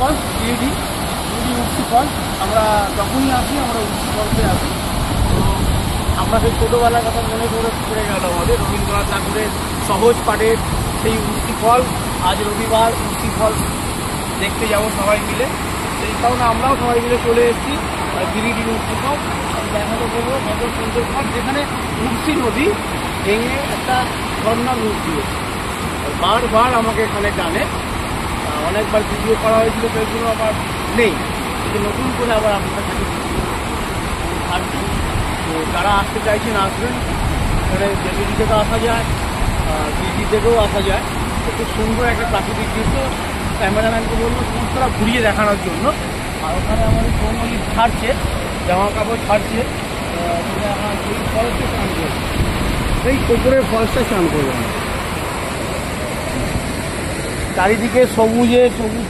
False ED উঠতি false. আমরা যখনই আসি আমরা উঠতি ফলসে আসি। তো আমরা সেই ছোটোবেলার কথা মনে করে গেল আমাদের রবীন্দ্রনাথ ঠাকুরের সহজ পাঠের সেই উঠতি ফলস। আজ রবিবার উঠতি ফলস দেখতে যাবো সবাই মিলে, সেই কারণে আমরাও সবাই মিলে চলে এসেছি গিরিডির উঠতি ফলস। আমি দেখাতে বলবো কত সুন্দর ফলস, যেখানে উঠতি নদী ভেঙে একটা ঝর্ণার রূপ দিয়েছে। বারবার আমাকে এখানে টানে, অনেকবার ভিডিও করা হয়েছিল, সেগুলো আমার নেই, কিন্তু নতুন করে আবার আপনার কাছে আসছি। তো যারা আসতে চাইছেন আসবেন, এখানে দেবীদি থেকেও আসা যায়, গিরিডি থেকেও আসা যায়। খুব সুন্দর একটা প্রাকৃতিক দৃশ্য। ক্যামেরাম্যানকে বলবো সমস্তটা ঘুরিয়ে দেখানোর জন্য। আর ওখানে আমাদের কোমলি ছাড়ছে, জামা কাপড় ছাড়ছে, আমার এই ফলসে স্নান করবে, এই পুকুরের ফলসটা স্নান করবে। চারিদিকে সবুজে সবুজ